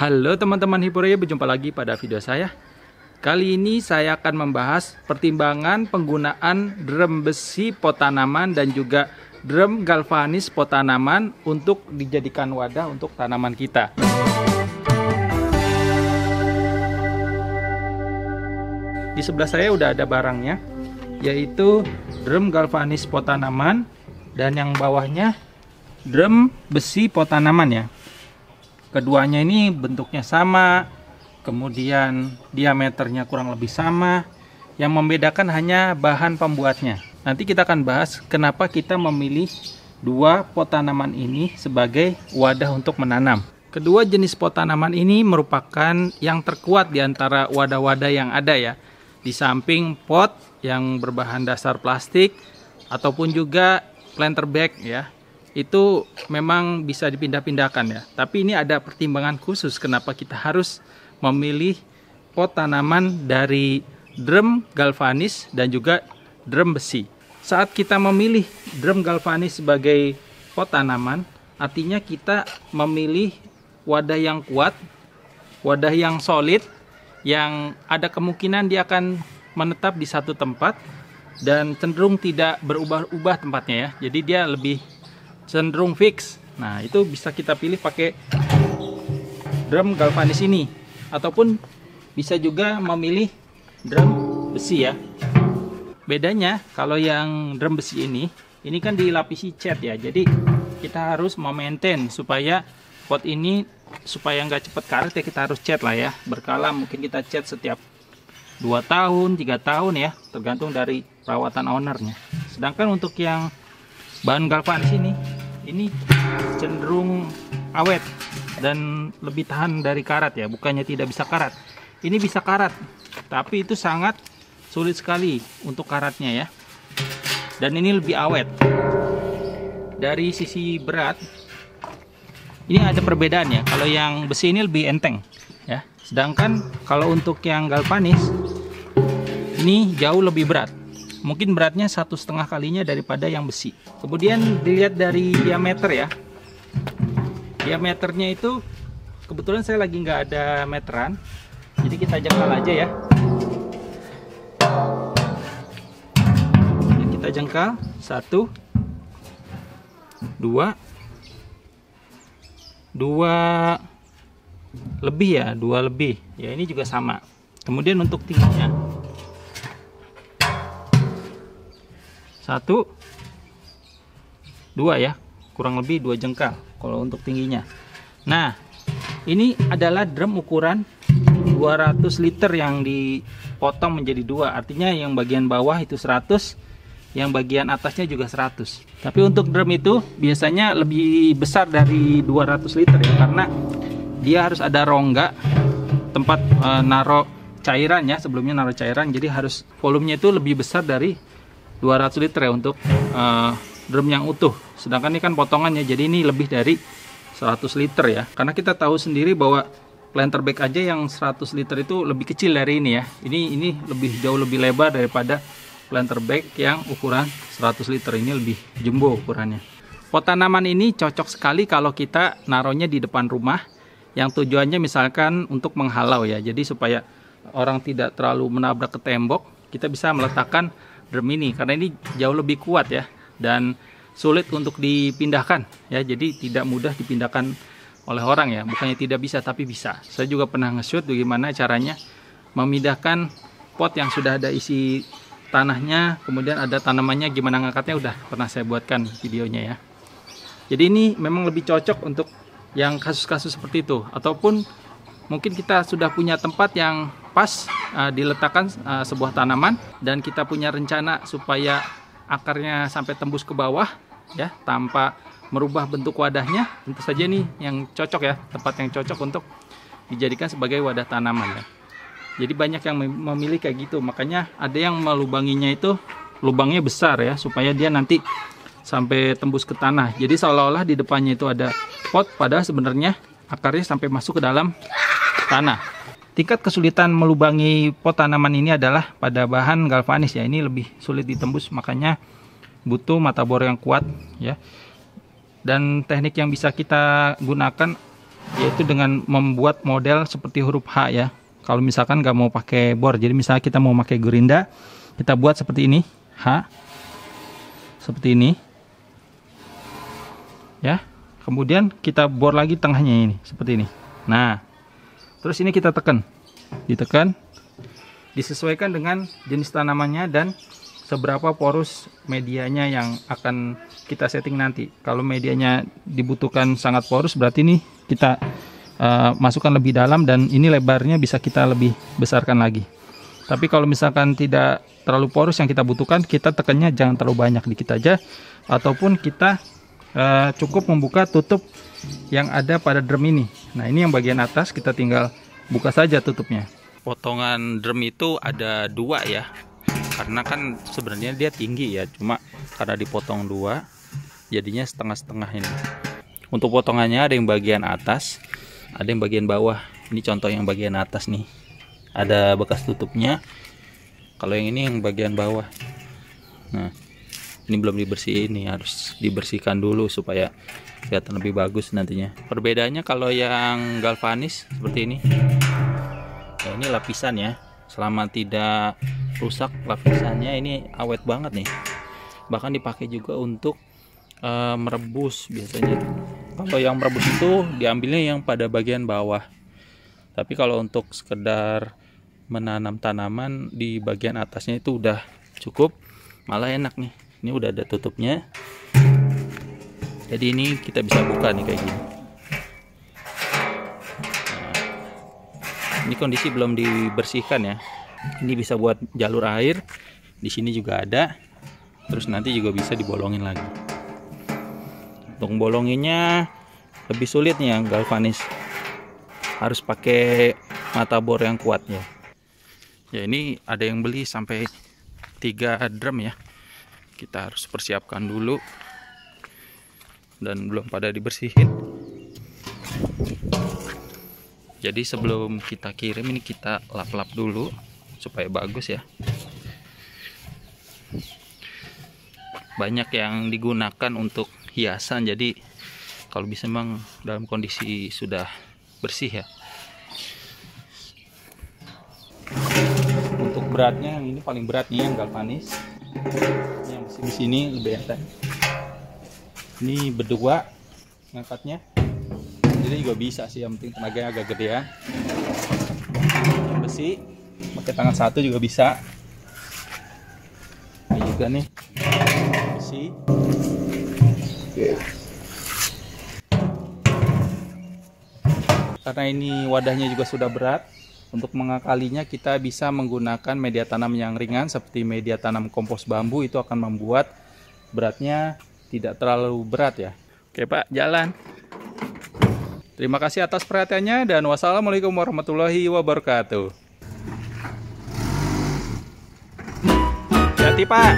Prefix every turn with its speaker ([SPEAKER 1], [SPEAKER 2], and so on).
[SPEAKER 1] Halo teman-teman Hiporia, berjumpa lagi pada video saya. Kali ini saya akan membahas pertimbangan penggunaan drum besi pot tanaman dan juga drum galvanis pot tanaman untuk dijadikan wadah untuk tanaman kita. Di sebelah saya udah ada barangnya, yaitu drum galvanis pot tanaman dan yang bawahnya drum besi pot tanaman ya. Keduanya ini bentuknya sama, kemudian diameternya kurang lebih sama. Yang membedakan hanya bahan pembuatnya. Nanti kita akan bahas kenapa kita memilih dua pot tanaman ini sebagai wadah untuk menanam. Kedua jenis pot tanaman ini merupakan yang terkuat di antara wadah-wadah yang ada ya. Di samping pot yang berbahan dasar plastik ataupun juga planter bag ya. Itu memang bisa dipindah-pindahkan ya. Tapi ini ada pertimbangan khusus kenapa kita harus memilih pot tanaman dari drum galvanis dan juga drum besi. Saat kita memilih drum galvanis sebagai pot tanaman, artinya kita memilih wadah yang kuat, wadah yang solid, yang ada kemungkinan dia akan menetap di satu tempat dan cenderung tidak berubah-ubah tempatnya ya. Jadi dia lebih cenderung fix. Nah, itu bisa kita pilih pakai drum galvanis ini, ataupun bisa juga memilih drum besi ya. Bedanya kalau yang drum besi ini kan dilapisi cat ya. Jadi kita harus memaintain supaya pot ini supaya nggak cepat karet ya, kita harus cat lah ya. Berkala mungkin kita cat setiap 2 tahun, 3 tahun ya, tergantung dari perawatan ownernya. Sedangkan untuk yang bahan galvanis ini cenderung awet dan lebih tahan dari karat ya, bukannya tidak bisa karat. Ini bisa karat, tapi itu sangat sulit sekali untuk karatnya ya. Dan ini lebih awet. Dari sisi berat, ini ada perbedaan ya. Kalau yang besi ini lebih enteng ya. Sedangkan kalau untuk yang galvanis ini jauh lebih berat. Mungkin beratnya 1,5 kalinya daripada yang besi. Kemudian dilihat dari diameter ya. Diameternya itu kebetulan saya lagi nggak ada meteran, jadi kita jangkal aja ya. Kita jangkal 1, 2 lebih ya, 2 lebih. Ya ini juga sama. Kemudian untuk tingginya 1, 2 ya, kurang lebih 2 jengkal kalau untuk tingginya. Nah, ini adalah drum ukuran 200 liter yang dipotong menjadi 2. Artinya yang bagian bawah itu 100, yang bagian atasnya juga 100. Tapi untuk drum itu biasanya lebih besar dari 200 liter ya, karena dia harus ada rongga tempat naruh cairan ya, sebelumnya naruh cairan. Jadi harus volumenya itu lebih besar dari 200 liter ya untuk drum yang utuh. Sedangkan ini kan potongannya, jadi ini lebih dari 100 liter ya. Karena kita tahu sendiri bahwa planter bag aja yang 100 liter itu lebih kecil dari ini ya. Ini lebih jauh lebih lebar daripada planter bag yang ukuran 100 liter. Ini lebih jumbo ukurannya. Pot tanaman ini cocok sekali kalau kita naruhnya di depan rumah, yang tujuannya misalkan untuk menghalau ya. Jadi supaya orang tidak terlalu menabrak ke tembok, kita bisa meletakkan drum ini karena ini jauh lebih kuat ya dan sulit untuk dipindahkan ya. Jadi tidak mudah dipindahkan oleh orang ya, bukannya tidak bisa tapi bisa. Saya juga pernah nge-shoot bagaimana caranya memindahkan pot yang sudah ada isi tanahnya, kemudian ada tanamannya, gimana ngangkatnya, udah pernah saya buatkan videonya ya. Jadi ini memang lebih cocok untuk yang kasus-kasus seperti itu, ataupun mungkin kita sudah punya tempat yang pas diletakkan sebuah tanaman dan kita punya rencana supaya akarnya sampai tembus ke bawah ya, tanpa merubah bentuk wadahnya. Tentu saja ini yang cocok ya, tempat yang cocok untuk dijadikan sebagai wadah tanaman ya. Jadi banyak yang memilih kayak gitu, makanya ada yang melubanginya itu lubangnya besar ya, supaya dia nanti sampai tembus ke tanah. Jadi seolah-olah di depannya itu ada pot, padahal sebenarnya akarnya sampai masuk ke dalam tanah. Tingkat kesulitan melubangi pot tanaman ini adalah pada bahan galvanis ya. Ini lebih sulit ditembus, makanya butuh mata bor yang kuat ya. Dan teknik yang bisa kita gunakan yaitu dengan membuat model seperti huruf H ya. Kalau misalkan nggak mau pakai bor, jadi misalnya kita mau pakai gerinda, kita buat seperti ini, H, seperti ini, ya. Kemudian kita bor lagi tengahnya ini, seperti ini. Nah, terus ini kita tekan, ditekan, disesuaikan dengan jenis tanamannya dan seberapa porus medianya yang akan kita setting nanti. Kalau medianya dibutuhkan sangat porus, berarti ini kita masukkan lebih dalam dan ini lebarnya bisa kita lebih besarkan lagi. Tapi kalau misalkan tidak terlalu porus yang kita butuhkan, kita tekannya jangan terlalu banyak, dikit aja. Ataupun kita cukup membuka tutup yang ada pada drum ini. Nah, ini yang bagian atas kita tinggal buka saja tutupnya. Potongan drum itu ada dua ya. Karena kan sebenarnya dia tinggi ya, cuma karena dipotong dua jadinya setengah-setengah ini. Untuk potongannya ada yang bagian atas, ada yang bagian bawah. Ini contoh yang bagian atas nih, ada bekas tutupnya. Kalau yang ini yang bagian bawah. Nah, ini belum dibersihin nih, harus dibersihkan dulu supaya kelihatan lebih bagus nantinya. Perbedaannya kalau yang galvanis seperti ini, nah, ini lapisan ya, selama tidak rusak lapisannya ini awet banget nih. Bahkan dipakai juga untuk merebus biasanya. Kalau yang merebus itu diambilnya yang pada bagian bawah. Tapi kalau untuk sekedar menanam tanaman di bagian atasnya itu udah cukup, malah enak nih. Ini udah ada tutupnya. Jadi ini kita bisa buka nih kayak gini. Nah, ini kondisi belum dibersihkan ya. Ini bisa buat jalur air. Di sini juga ada. Terus nanti juga bisa dibolongin lagi. Untuk bolonginnya lebih sulit nih yang galvanis. Harus pakai mata bor yang kuat ya. Ya, ini ada yang beli sampai 3 drum ya. Kita harus persiapkan dulu. Dan belum pada dibersihin. Jadi sebelum kita kirim ini kita lap-lap dulu supaya bagus ya. Banyak yang digunakan untuk hiasan, jadi kalau bisa memang dalam kondisi sudah bersih ya. Untuk beratnya yang ini paling berat nih yang galvanis. Yang di sini lebih enteng. Ini berdua ngangkatnya. Jadi juga bisa sih, yang penting tenaganya agak gedean. Yang besi pakai tangan satu juga bisa. Ini juga nih besi. Oke. Karena ini wadahnya juga sudah berat, untuk mengakalinya kita bisa menggunakan media tanam yang ringan seperti media tanam kompos bambu. Itu akan membuat beratnya tidak terlalu berat ya. Oke Pak, jalan. Terima kasih atas perhatiannya dan wassalamualaikum warahmatullahi wabarakatuh. Hati-hati Pak.